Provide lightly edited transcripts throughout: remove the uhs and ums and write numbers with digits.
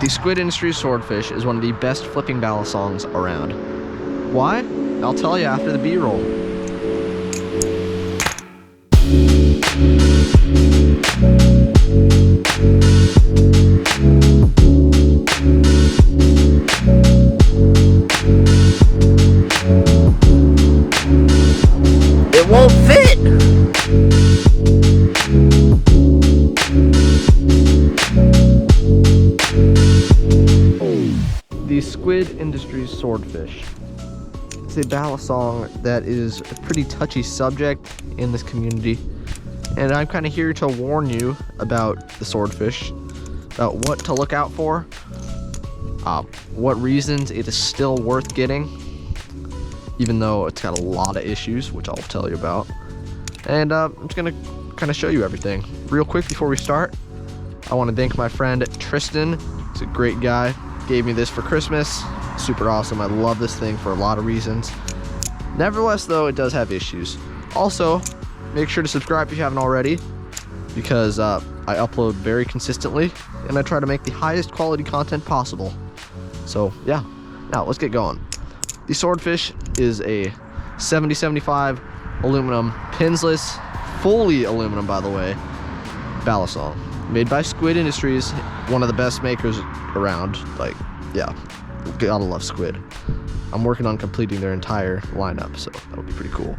The Squid Industries Swordfish is one of the best flipping Balisongs around. Why? I'll tell you after the B-roll. It won't fit! The Squid Industries Swordfish. It's a Balisong that is a pretty touchy subject in this community, and I'm kind of here to warn you about the swordfish, about what to look out for, what reasons it is still worth getting, even though it's got a lot of issues, which I'll tell you about. And I'm just gonna kind of show you everything. Real quick before we start, I want to thank my friend Tristan. He's a great guy. Gave me this for Christmas. Super awesome. I love this thing for a lot of reasons. Nevertheless, though, it does have issues. Also, make sure to subscribe if you haven't already, because I upload very consistently and I try to make the highest quality content possible. So yeah, now let's get going. The Swordfish is a 7075 aluminum pinsless, fully aluminum by the way, Balisong. Made by Squid Industries, one of the best makers around. Like, yeah, gotta love Squid. I'm working on completing their entire lineup, so that would be pretty cool.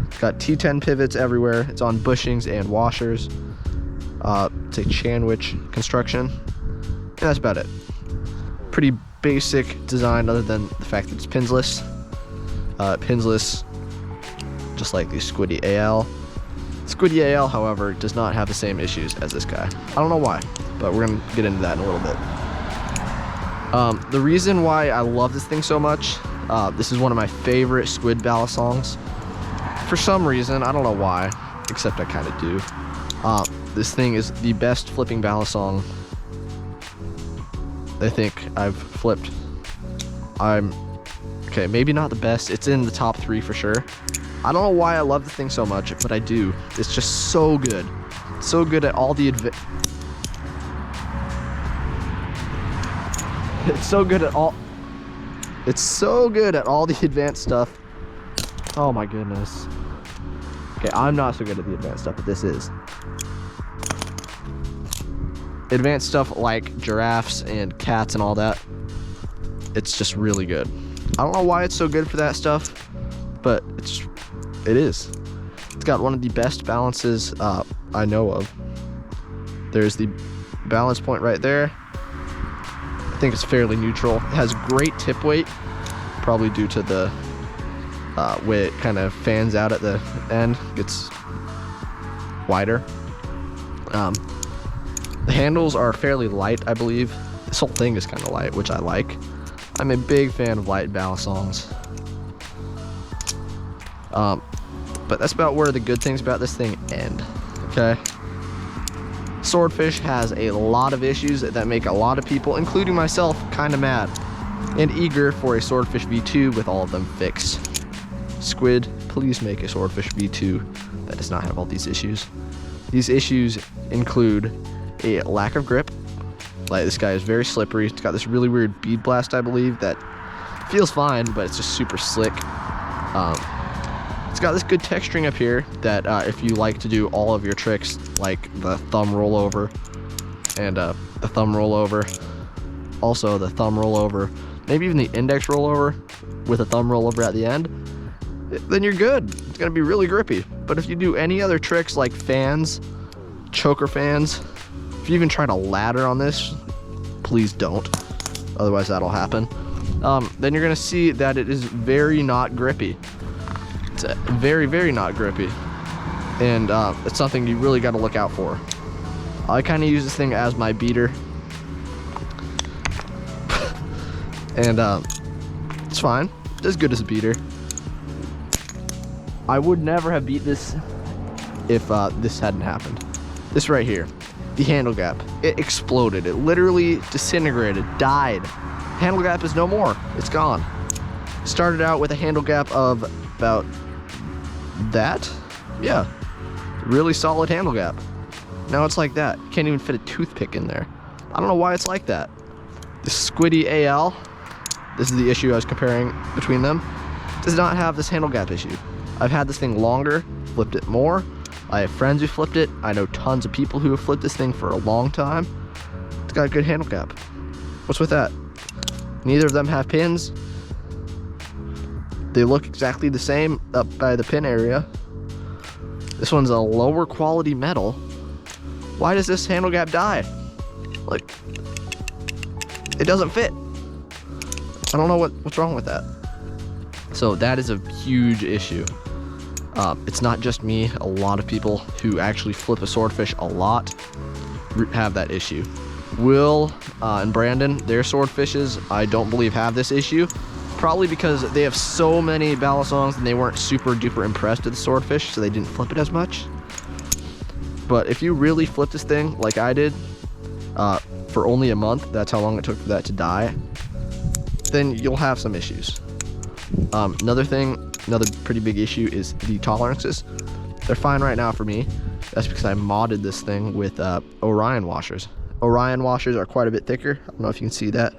It's got T10 pivots everywhere. It's on bushings and washers. It's a Chanwich construction, and that's about it. Pretty basic design other than the fact that it's pinsless. Pinsless, just like the Squiddy AL. Squiddy AL, however, does not have the same issues as this guy. I don't know why, but we're gonna get into that in a little bit. The reason why I love this thing so much, this is one of my favorite Squid Balisongs. For some reason, I don't know why, except I kind of do. This thing is the best flipping Balisong I think I've flipped. Okay, maybe not the best. It's in the top 3 for sure. I don't know why I love the thing so much, but I do. It's just so good. So good at all the It's so good at all the advanced stuff. Oh my goodness. Okay, I'm not so good at the advanced stuff, but this is. Advanced stuff like giraffes and cats and all that. It's just really good. I don't know why it's so good for that stuff, but it is. It's got one of the best balances I know of. There's the balance point right there. I think it's fairly neutral. It has great tip weight, probably due to the way it kind of fans out at the end, gets wider. The handles are fairly light, I believe. This whole thing is kind of light, which I like. I'm a big fan of light Balisongs. But that's about where the good things about this thing end, okay? Swordfish has a lot of issues that make a lot of people, including myself, kind of mad and eager for a Swordfish V2 with all of them fixed. Squid, please make a Swordfish V2 that does not have all these issues. These issues include a lack of grip. Like, this guy is very slippery. It's got this really weird bead blast, I believe, that feels fine, but it's just super slick. It's got this good texturing up here that if you like to do all of your tricks, like the thumb rollover and the thumb rollover, also the thumb rollover, maybe even the index rollover with a thumb rollover at the end, then you're good. It's gonna be really grippy. But if you do any other tricks like fans, choker fans, if you even try to ladder on this, please don't, otherwise that'll happen. Then you're gonna see that it is very not grippy. It's very, very not grippy, and it's something you really got to look out for. I kind of use this thing as my beater, and it's fine. It's as good as a beater. I would never have beat this if this hadn't happened. This right here, the handle gap, it exploded. It literally disintegrated, died. Handle gap is no more. It's gone. Started out with a handle gap of about that. Yeah, really solid handle gap. Now it's like that. Can't even fit a toothpick in there. I don't know why it's like that. The Squiddy AL, this is the issue I was comparing between them, does not have this handle gap issue. I've had this thing longer, flipped it more. I have friends who flipped it. I know tons of people who have flipped this thing for a long time. It's got a good handle gap. What's with that? Neither of them have pins. They look exactly the same up by the pin area. This one's a lower quality metal. Why does this handle gap die? Like, it doesn't fit. I don't know what's wrong with that. So that is a huge issue. It's not just me. A lot of people who actually flip a Swordfish a lot have that issue. Will and Brandon, their Swordfishes, I don't believe have this issue. Probably because they have so many Balisongs and they weren't super duper impressed with the Swordfish, so they didn't flip it as much. But if you really flip this thing like I did for only a month, that's how long it took for that to die, then you'll have some issues. Another pretty big issue is the tolerances. They're fine right now for me. That's because I modded this thing with Orion washers. Orion washers are quite a bit thicker. I don't know if you can see that.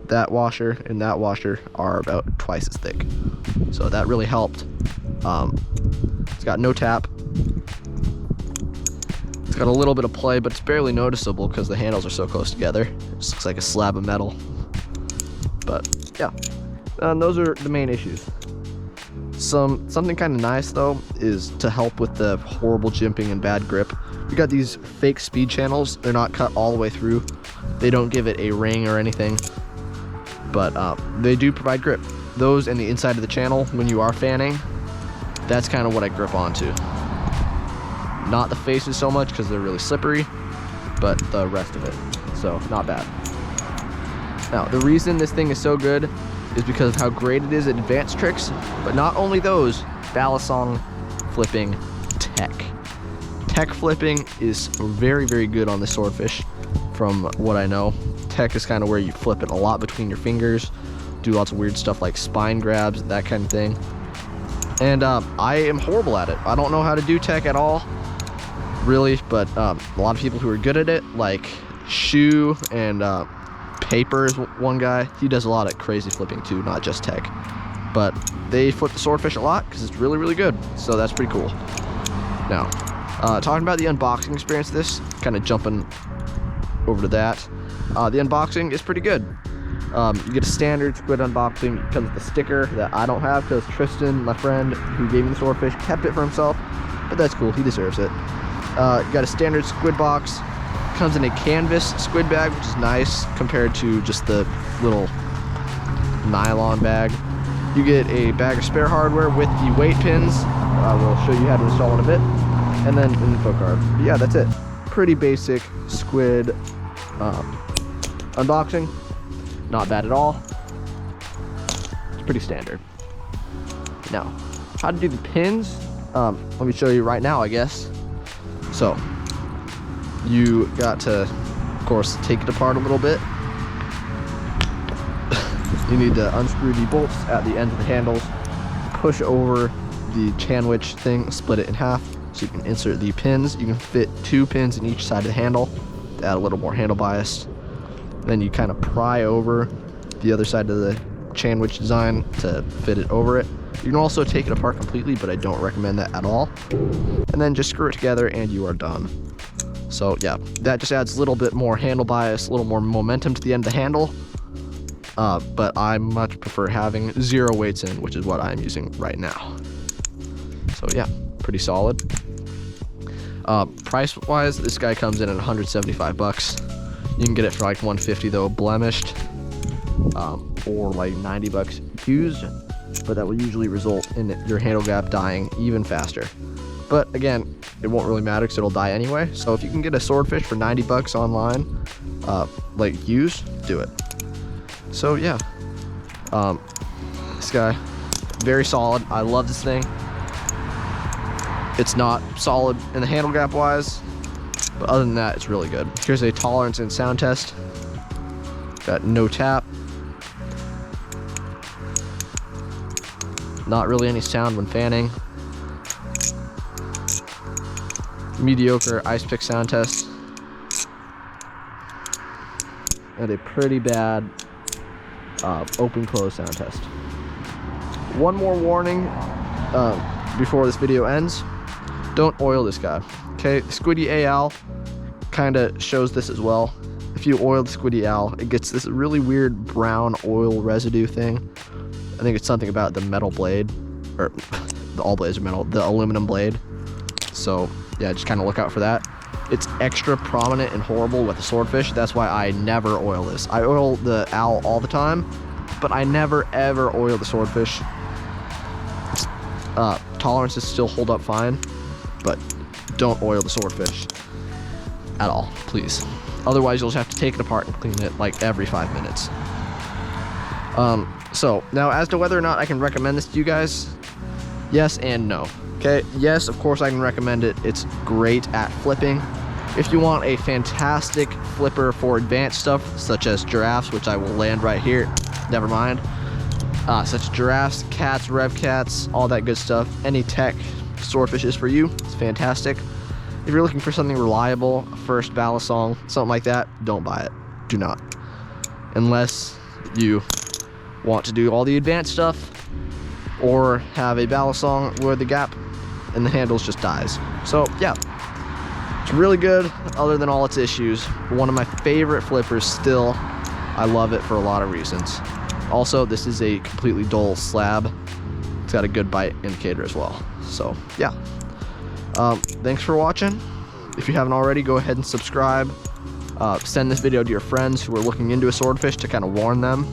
That washer and that washer are about twice as thick. So that really helped. It's got no tap. It's got a little bit of play, but it's barely noticeable because the handles are so close together. It just looks like a slab of metal. But yeah, those are the main issues. Something kind of nice though is to help with the horrible jimping and bad grip. We got these fake speed channels. They're not cut all the way through. They don't give it a ring or anything, but they do provide grip. Those and the inside of the channel when you are fanning, that's kind of what I grip onto. Not the faces so much because they're really slippery, but the rest of it. So not bad. Now the reason this thing is so good is because of how great it is at advanced tricks, but not only those, Balisong flipping tech. Tech flipping is very, very good on the Swordfish from what I know. Tech is kind of where you flip it a lot between your fingers, do lots of weird stuff like spine grabs, that kind of thing. And I am horrible at it. I don't know how to do tech at all, really, but a lot of people who are good at it, like Shoe and Paper is one guy. He does a lot of crazy flipping too, not just tech. But they flip the Swordfish a lot because it's really, really good. So that's pretty cool. Now, talking about the unboxing experience of this, kind of jumping over to that. The unboxing is pretty good. You get a standard Squid unboxing. It comes with a sticker that I don't have because Tristan, my friend who gave me the Swordfish, kept it for himself. But that's cool, he deserves it. You got a standard Squid box. Comes in a canvas Squid bag, which is nice compared to just the little nylon bag. You get a bag of spare hardware with the weight pins. We'll show you how to install in a bit. And then an info card. But yeah, that's it. Pretty basic Squid unboxing. Not bad at all. It's pretty standard. Now, how to do the pins? Let me show you right now, I guess. So, you got to, of course, take it apart a little bit. You need to unscrew the bolts at the end of the handles, push over the sandwich thing, split it in half so you can insert the pins. You can fit 2 pins in each side of the handle to add a little more handle bias. Then you kind of pry over the other side of the sandwich design to fit it over it. You can also take it apart completely, but I don't recommend that at all. And then just screw it together and you are done. So yeah, that just adds a little bit more handle bias, a little more momentum to the end of the handle. But I much prefer having 0 weights in, which is what I'm using right now. So yeah, pretty solid. Price wise, this guy comes in at 175 bucks. You can get it for like 150 though, blemished, or like 90 bucks used, but that will usually result in your handle gap dying even faster. But again, it won't really matter because it'll die anyway. So if you can get a Swordfish for 90 bucks online, like used, do it. So yeah, this guy, very solid. I love this thing. It's not solid in the handle gap wise, but other than that, it's really good. Here's a tolerance and sound test. Got no tap. Not really any sound when fanning. Mediocre ice pick sound test. and a pretty bad open-close sound test. One more warning before this video ends. Don't oil this guy. Okay, the Squiddy AL kind of shows this as well. If you oil the Squiddy AL, it gets this really weird brown oil residue thing. I think it's something about the metal blade, or all blades are metal, the aluminum blade. So yeah, just kind of look out for that. It's extra prominent and horrible with the Swordfish. That's why I never oil this. I oil the Owl all the time, but I never ever oil the Swordfish. Tolerances still hold up fine, but don't oil the Swordfish at all, please. Otherwise, you'll just have to take it apart and clean it like every 5 minutes. So now as to whether or not I can recommend this to you guys, yes and no. Okay, yes, of course I can recommend it. It's great at flipping. If you want a fantastic flipper for advanced stuff, such as giraffes, which I will land right here, never mind, such as giraffes, cats, rev cats, all that good stuff, any tech Swordfish is for you. It's fantastic. If you're looking for something reliable, first Balisong, something like that, don't buy it. Do not. Unless you want to do all the advanced stuff, or have a Balisong where the gap in the handles just dies. So yeah, it's really good other than all its issues. One of my favorite flippers still. I love it for a lot of reasons. Also, this is a completely dull slab. It's got a good bite indicator as well. So yeah, thanks for watching. If you haven't already, go ahead and subscribe. Send this video to your friends who are looking into a Swordfish to kind of warn them.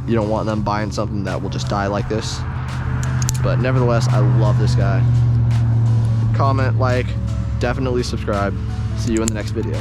You don't want them buying something that will just die like this. But nevertheless, I love this guy. Comment, like, definitely subscribe. See you in the next video.